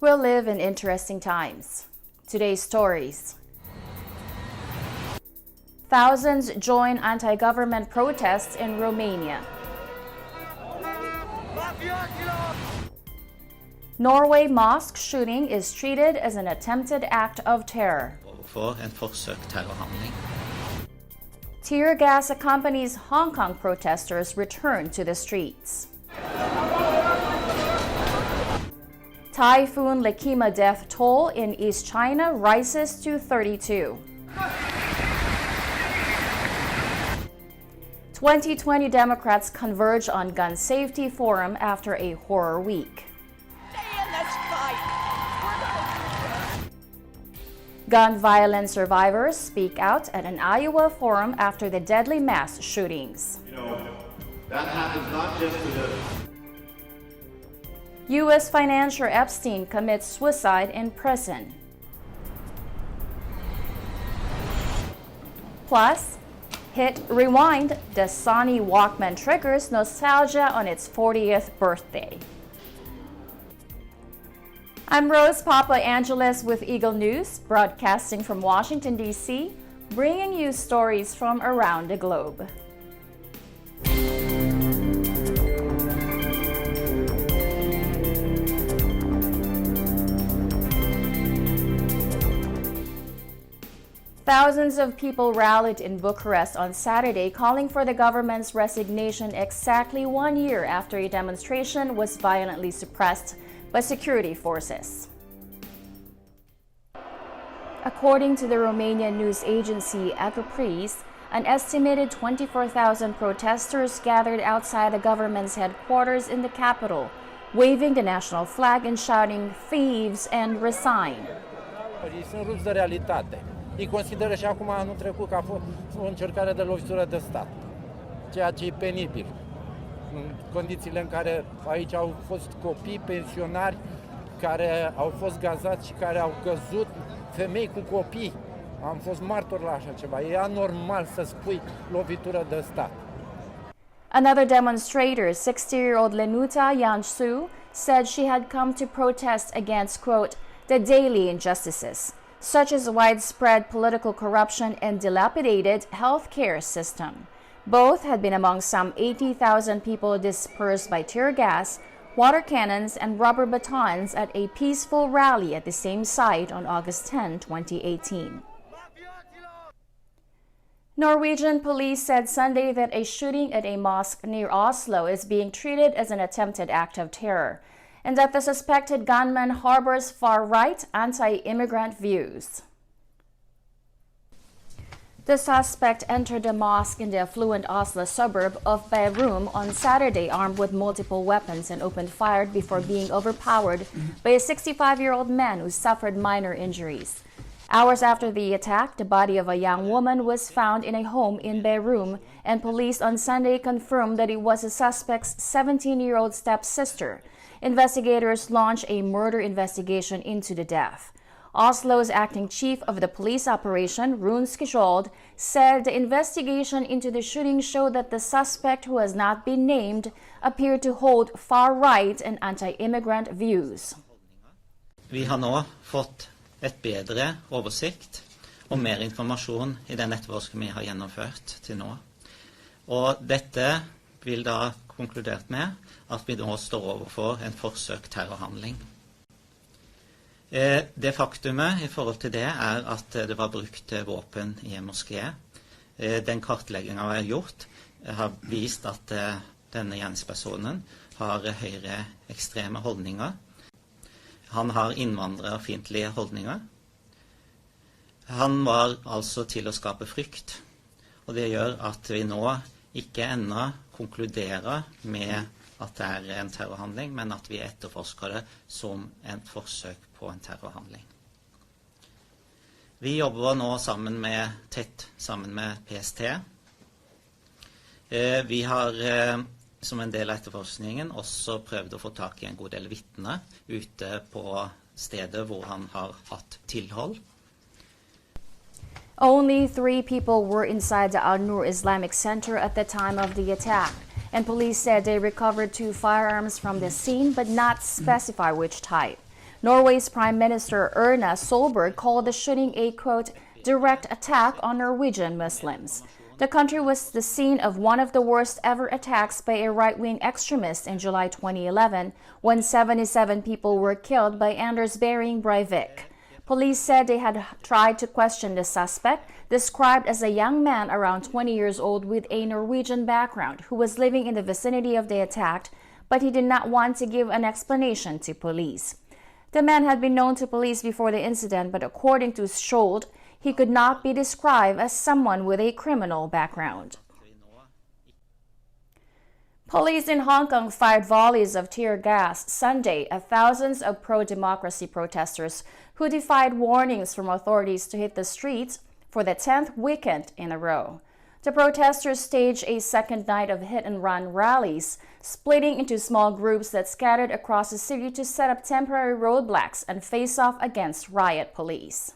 will live in interesting times. Today's stories. Thousands join anti-government protests in Romania. Norway mosque shooting is treated as an attempted act of terror. For en forsøkt terrorhandling. Tear gas accompanies Hong Kong protesters' return to the streets. Typhoon Lekima death toll in East China rises to 32. 2020 Democrats converge on gun safety forum after a horror week. Gun violence survivors speak out at an Iowa forum after the deadly mass shootings. That happens not just to the U.S. financier Epstein commits suicide in prison. Plus, hit Rewind, the Sony Walkman triggers nostalgia on its 40th birthday. I'm Rose Papa Angeles with Eagle News, broadcasting from Washington, D.C., bringing you stories from around the globe. Thousands of people rallied in Bucharest on Saturday calling for the government's resignation exactly 1 year after a demonstration was violently suppressed by security forces. According to the Romanian news agency Agapris, an estimated 24,000 protesters gathered outside the government's headquarters in the capital, waving the national flag and shouting "Thieves" and "Resign." Ei sunt ruți de realitate. Ei consideră și acum anul trecut că a fost o încercare de lovitură de stat, ceea ce e penibil. În condițiile în care aici au fost copii, pensionari care au fost gazați și care au căzut, femei cu copii. Am fost martor la așa ceva. E anormal să spui lovitură de stat. Another demonstrator, 60-year-old Lenuta Yansu, said she had come to protest against, quote, the daily injustices, such as widespread political corruption and dilapidated healthcare system. Both had been among some 80,000 people dispersed by tear gas, water cannons, and rubber batons at a peaceful rally at the same site on August 10, 2018. Norwegian police said Sunday that a shooting at a mosque near Oslo is being treated as an attempted act of terror, and that the suspected gunman harbors far-right anti-immigrant views. The suspect entered a mosque in the affluent Oslo suburb of Bærum on Saturday armed with multiple weapons and opened fire before being overpowered by a 65-year-old man who suffered minor injuries. Hours after the attack, the body of a young woman was found in a home in Bærum, and police on Sunday confirmed that it was the suspect's 17-year-old stepsister. Investigators launched a murder investigation into the death. Oslo's acting chief of the police operation, Rune Skjold, said the investigation into the shooting showed that the suspect, who has not been named, appeared to hold far-right and anti-immigrant views. Vi har nå fått et bedre oversikt og mer informasjon i den etterforskningen vi har gjennomført til nå. Og dette vil da konkludert med at vi nå står overfor en forsøkt terrorhandling. Det faktumet i forhold til det at det var brukt våpen i en moské. Den kartleggingen vi har gjort har vist at denne gjerningspersonen har høyre ekstreme holdninger. Han har innvandrerfiendtlige holdninger. Han var altså til å skape frykt, og det gjør at vi nå ikke ennå konkluderer med at det en terrorhandling, men at vi etterforsker det som et forsøk på en terrorhandling. Vi jobber nå tett sammen med PST. Vi har som en del av etterforskningen også prøvd å få tak i en god del vittner ute på stedet hvor han har hatt tilhold. Only 3 people were inside the Al-Nur Islamic Center at the time of the attack, and police said they recovered 2 firearms from the scene but not specify which type. Norway's Prime Minister Erna Solberg called the shooting a, quote, direct attack on Norwegian Muslims. The country was the scene of one of the worst ever attacks by a right-wing extremist in July 2011, when 77 people were killed by Anders Behring Breivik. Police said they had tried to question the suspect, described as a young man around 20 years old with a Norwegian background who was living in the vicinity of the attack, but he did not want to give an explanation to police. The man had been known to police before the incident, but according to Skjold, he could not be described as someone with a criminal background. Police in Hong Kong fired volleys of tear gas Sunday at thousands of pro-democracy protesters who defied warnings from authorities to hit the streets for the 10th weekend in a row. The protesters staged a second night of hit-and-run rallies, splitting into small groups that scattered across the city to set up temporary roadblocks and face off against riot police.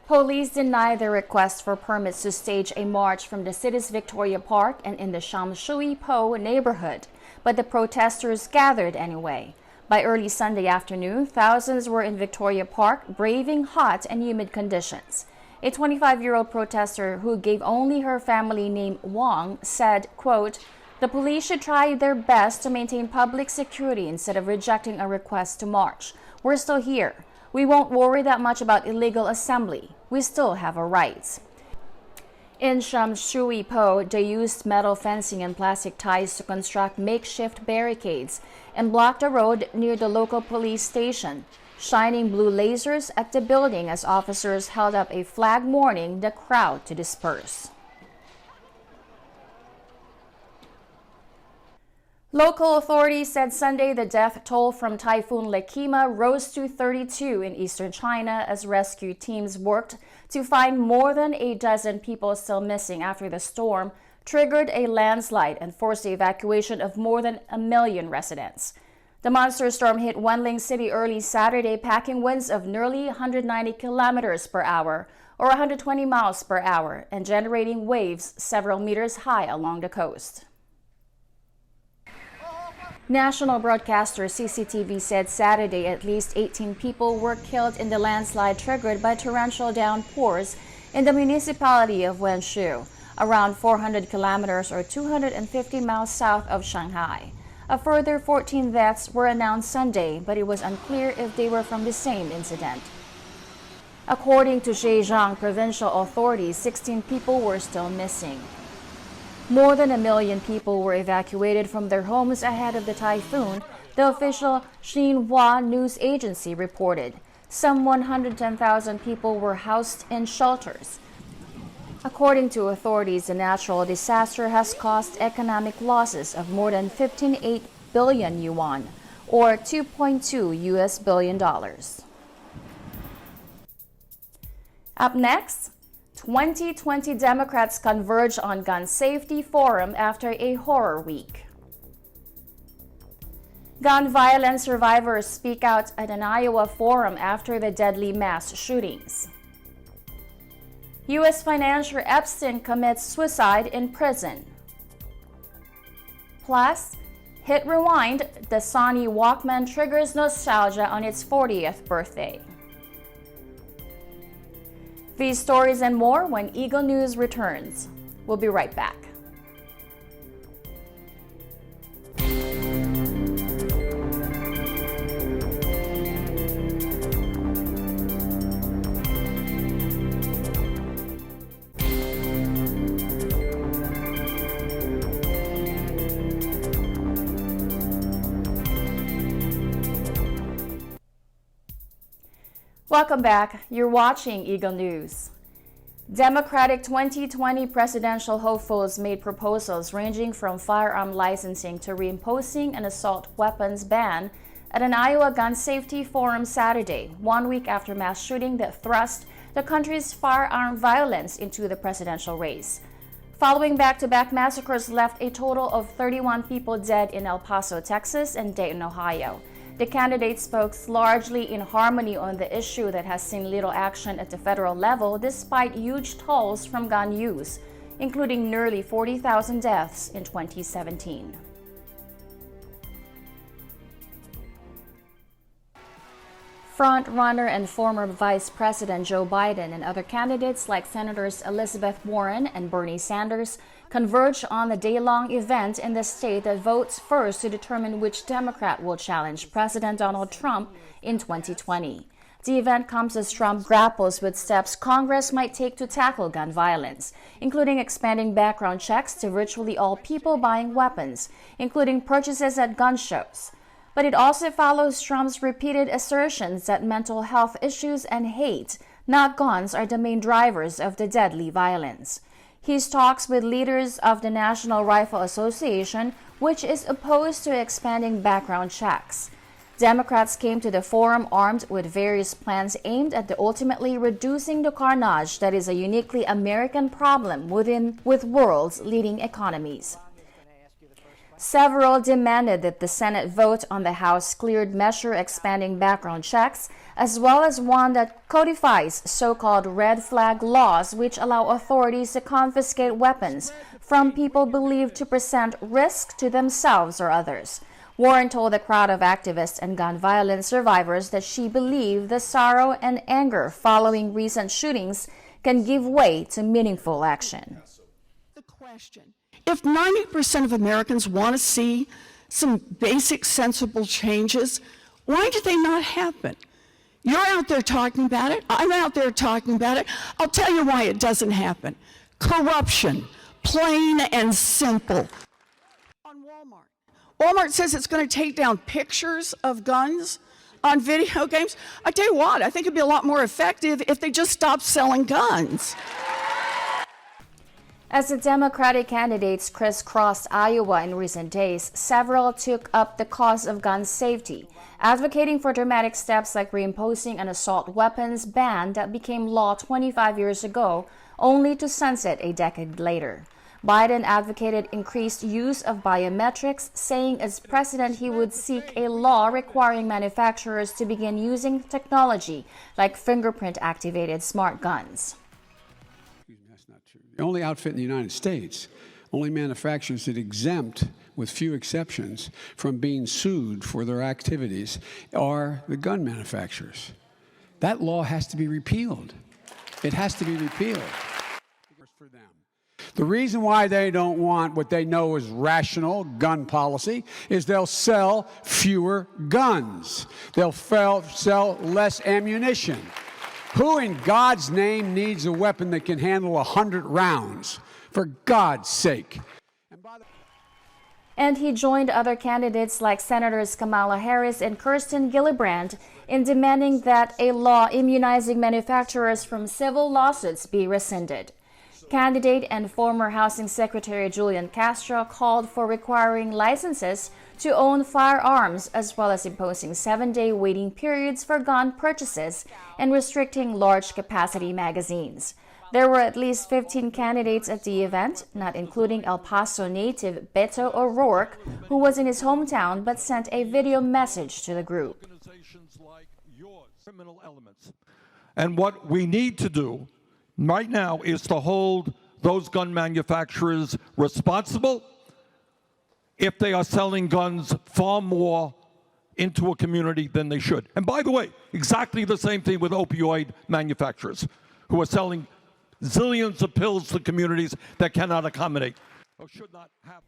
Police denied the request for permits to stage a march from the city's Victoria Park and in the Sham Shui Po neighborhood, but the protesters gathered anyway. By early Sunday afternoon, thousands were in Victoria Park, braving hot and humid conditions. A 25-year-old protester who gave only her family name Wong said, quote, the police should try their best to maintain public security instead of rejecting a request to march. We're still here. We won't worry that much about illegal assembly. We still have our rights. In Sham Shui Po, they used metal fencing and plastic ties to construct makeshift barricades and block the road near the local police station, shining blue lasers at the building as officers held up a flag warning the crowd to disperse. Local authorities said Sunday the death toll from Typhoon Lekima rose to 32 in eastern China as rescue teams worked to find more than a dozen people still missing after the storm triggered a landslide and forced the evacuation of more than 1 million residents. The monster storm hit Wenling City early Saturday, packing winds of nearly 190 kilometers per hour or 120 miles per hour and generating waves several meters high along the coast. National broadcaster CCTV said Saturday at least 18 people were killed in the landslide triggered by torrential downpours in the municipality of Wenzhou, around 400 kilometers or 250 miles south of Shanghai. A further 14 deaths were announced Sunday, but it was unclear if they were from the same incident. According to Zhejiang provincial authorities, 16 people were still missing. More than 1 million people were evacuated from their homes ahead of the typhoon, the official Xinhua news agency reported. Some 110,000 people were housed in shelters. According to authorities, the natural disaster has caused economic losses of more than 15.8 billion yuan, or $2.2 billion. Up next, 2020 Democrats converge on gun safety forum after a horror week. Gun violence survivors speak out at an Iowa forum after the deadly mass shootings. U.S. financier Epstein commits suicide in prison. Plus, hit rewind, the Sony Walkman triggers nostalgia on its 40th birthday. These stories and more when Eagle News returns. We'll be right back. Welcome back. You're watching Eagle News. Democratic 2020 presidential hopefuls made proposals ranging from firearm licensing to reimposing an assault weapons ban at an Iowa gun safety forum Saturday, 1 week after mass shooting that thrust the country's firearm violence into the presidential race. Following back-to-back massacres left a total of 31 people dead in El Paso, Texas and Dayton, Ohio. The candidate spoke largely in harmony on the issue that has seen little action at the federal level despite huge tolls from gun use, including nearly 40,000 deaths in 2017. Front-runner and former Vice President Joe Biden and other candidates like Senators Elizabeth Warren and Bernie Sanders converge on the day-long event in the state that votes first to determine which Democrat will challenge President Donald Trump in 2020. The event comes as Trump grapples with steps Congress might take to tackle gun violence, including expanding background checks to virtually all people buying weapons, including purchases at gun shows. But it also follows Trump's repeated assertions that mental health issues and hate, not guns, are the main drivers of the deadly violence. He talks with leaders of the National Rifle Association, which is opposed to expanding background checks. Democrats came to the forum armed with various plans aimed at ultimately reducing the carnage that is a uniquely American problem with world's leading economies. Several demanded that the Senate vote on the House-cleared measure expanding background checks, as well as one that codifies so-called red flag laws which allow authorities to confiscate weapons from people believed to present risk to themselves or others. Warren told a crowd of activists and gun violence survivors that she believed the sorrow and anger following recent shootings can give way to meaningful action. The question: if 90% of Americans want to see some basic sensible changes, why do they not happen? You're out there talking about it. I'm out there talking about it. I'll tell you why it doesn't happen. Corruption, plain and simple. On Walmart says it's going to take down pictures of guns on video games. I tell you what, I think it'd be a lot more effective if they just stopped selling guns. As the Democratic candidates crisscrossed Iowa in recent days, several took up the cause of gun safety, advocating for dramatic steps like reimposing an assault weapons ban that became law 25 years ago, only to sunset a decade later. Biden advocated increased use of biometrics, saying as president he would seek a law requiring manufacturers to begin using technology like fingerprint-activated smart guns. That's not true. The only outfit in the United States, only manufacturers that exempt, with few exceptions, from being sued for their activities are the gun manufacturers. That law has to be repealed. It has to be repealed. For them. The reason why they don't want what they know is rational gun policy is they'll sell fewer guns. They'll sell less ammunition. Who in God's name needs a weapon that can handle 100 rounds? For God's sake. And he joined other candidates like Senators Kamala Harris and Kirsten Gillibrand in demanding that a law immunizing manufacturers from civil lawsuits be rescinded. Candidate and former Housing Secretary Julian Castro called for requiring licenses to own firearms, as well as imposing 7-day waiting periods for gun purchases and restricting large-capacity magazines. There were at least 15 candidates at the event, not including El Paso native Beto O'Rourke, who was in his hometown but sent a video message to the group. Organizations like yours, criminal elements. And what we need to do right now is to hold those gun manufacturers responsible if they are selling guns far more into a community than they should. And by the way, exactly the same thing with opioid manufacturers who are selling zillions of pills to communities that cannot accommodate or should not happen.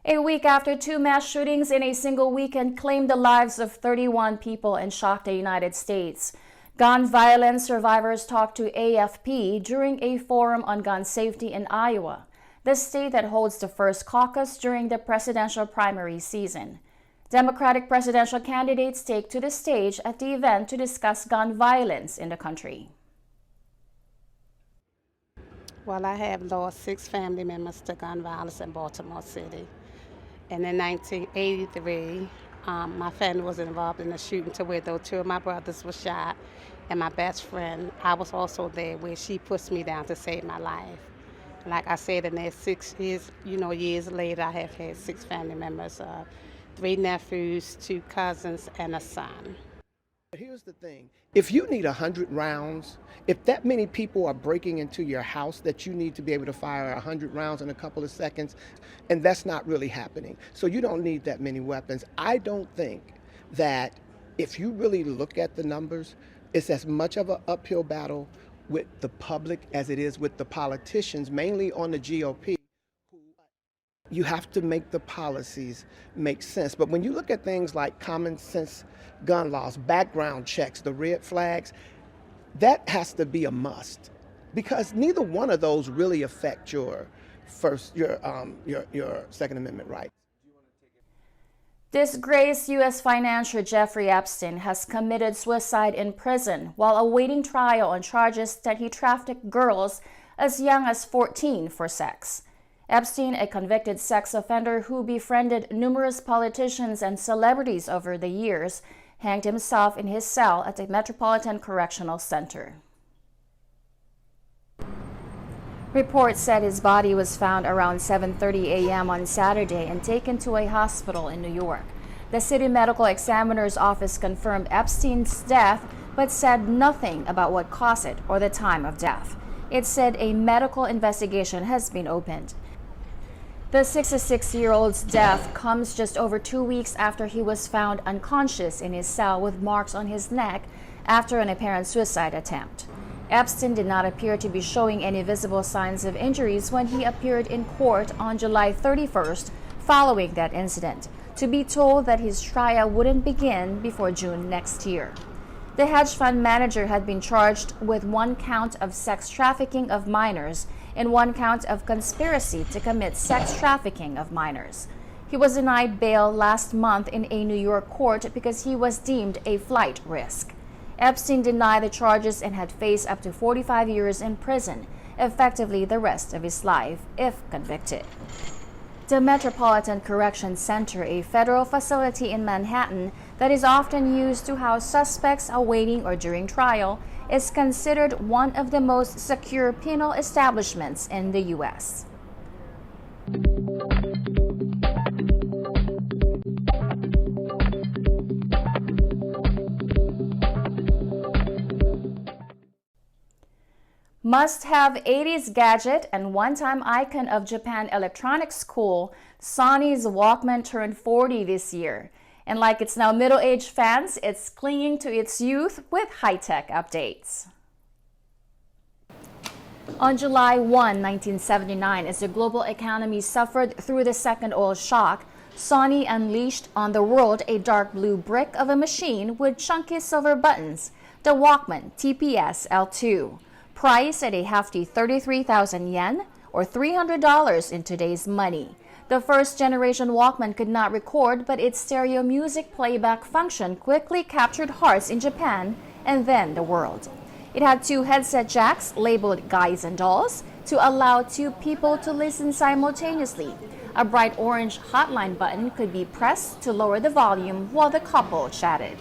A week after 2 mass shootings in a single weekend claimed the lives of 31 people and shocked the United States, gun violence survivors talked to AFP during a forum on gun safety in Iowa, the state that holds the first caucus during the presidential primary season. Democratic presidential candidates take to the stage at the event to discuss gun violence in the country. Well, I have lost 6 family members to gun violence in Baltimore City. And in 1983, my family was involved in a shooting to where 2 of my brothers were shot. And my best friend, I was also there where she pushed me down to save my life. Like I said, in that 6 years, years later, I have had 6 family members, 3 nephews, 2 cousins, and a son. Here's the thing. If you need 100 rounds, if that many people are breaking into your house that you need to be able to fire 100 rounds in a couple of seconds, and that's not really happening. So you don't need that many weapons. I don't think that if you really look at the numbers, it's as much of an uphill battle with the public as it is with the politicians, mainly on the GOP. You have to make the policies make sense. But when you look at things like common sense gun laws, background checks, the red flags, that has to be a must, because neither one of those really affect your Second Amendment rights. Disgraced U.S. financier Jeffrey Epstein has committed suicide in prison while awaiting trial on charges that he trafficked girls as young as 14 for sex. Epstein, a convicted sex offender who befriended numerous politicians and celebrities over the years, hanged himself in his cell at the Metropolitan Correctional Center. Reports said his body was found around 7:30 a.m. on Saturday and taken to a hospital in New York. The city medical examiner's office confirmed Epstein's death, but said nothing about what caused it or the time of death. It said a medical investigation has been opened. The 66-year-old's death comes just over 2 weeks after he was found unconscious in his cell with marks on his neck after an apparent suicide attempt. Epstein did not appear to be showing any visible signs of injuries when he appeared in court on July 31st following that incident, to be told that his trial wouldn't begin before June next year. The hedge fund manager had been charged with 1 count of sex trafficking of minors and 1 count of conspiracy to commit sex trafficking of minors. He was denied bail last month in a New York court because he was deemed a flight risk. Epstein denied the charges and had faced up to 45 years in prison, effectively the rest of his life, if convicted. The Metropolitan Correction Center, a federal facility in Manhattan that is often used to house suspects awaiting or during trial, is considered one of the most secure penal establishments in the U.S. Must-have 80s gadget and one-time icon of Japan electronics school, Sony's Walkman turned 40 this year. And like its now middle-aged fans, it's clinging to its youth with high-tech updates. On July 1, 1979, as the global economy suffered through the second oil shock, Sony unleashed on the world a dark blue brick of a machine with chunky silver buttons, the Walkman TPS L2. Priced at a hefty 33,000 yen, or $300 in today's money. The first-generation Walkman could not record, but its stereo music playback function quickly captured hearts in Japan and then the world. It had 2 headset jacks labeled Guys and Dolls to allow 2 people to listen simultaneously. A bright orange hotline button could be pressed to lower the volume while the couple chatted.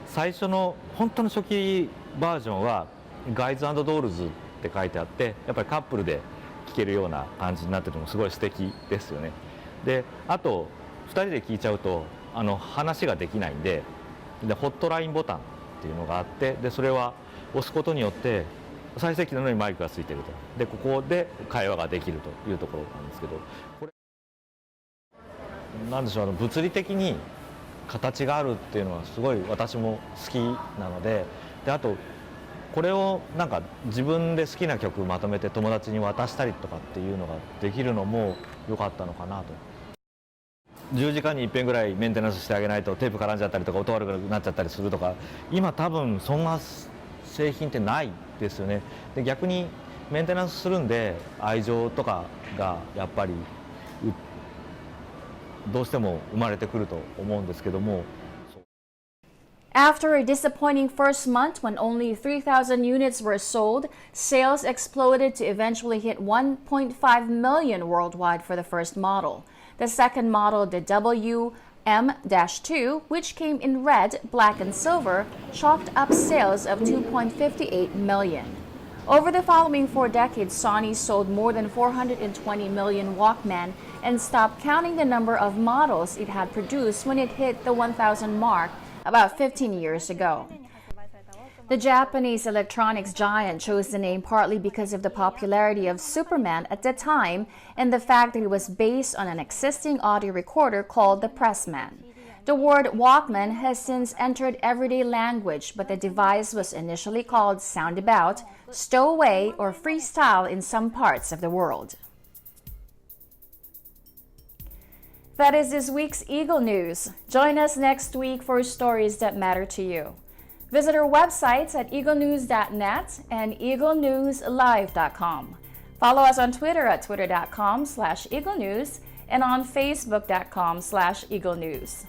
最初の本当の初期バージョンはガイズ&ドールズって書いてあって、やっぱりカップルで聴けるような感じになっててもすごい素敵ですよね。で、あと2人で聴いちゃうと話ができないんで、ホットラインボタンっていうのがあって、でそれは押すことによって再生機なのにマイクがついてると。でここで会話ができるというところなんですけど、これなんでしょう、物理的に形があるっていうのはすごい私も好きなので、あとこれをなんか自分で好きな曲まとめて友達に渡したりとかっていうのができるのも良かったのかなと。10時間に1遍ぐらいメンテナンスしてあげないとテープ絡んじゃったりとか音悪くなっちゃったりするとか、今多分そんな製品ってないですよね。で逆にメンテナンスするんで愛情とかがやっぱりどうしても生まれてくると思うんですけども。After a disappointing first month when only 3,000 units were sold, sales exploded to eventually hit 1.5 million worldwide for the first model. The second model, the WM-2, which came in red, black, and silver, chalked up sales of 2.58 million. Over the following 4 decades, Sony sold more than 420 million Walkman and stopped counting the number of models it had produced when it hit the 1,000 mark about 15 years ago. The Japanese electronics giant chose the name partly because of the popularity of Superman at the time and the fact that it was based on an existing audio recorder called the Pressman. The word Walkman has since entered everyday language, but the device was initially called Soundabout, Stowaway, or Freestyle in some parts of the world. That is this week's Eagle News. Join us next week for stories that matter to you. Visit our websites at eaglenews.net and eaglenewslive.com. Follow us on Twitter at twitter.com/eaglenews and on facebook.com/eaglenews.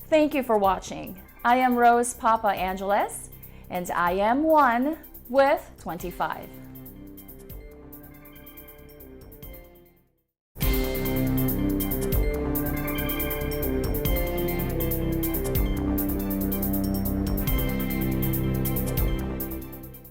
Thank you for watching. I am Rose Papa Angeles, and I am 1 with 25.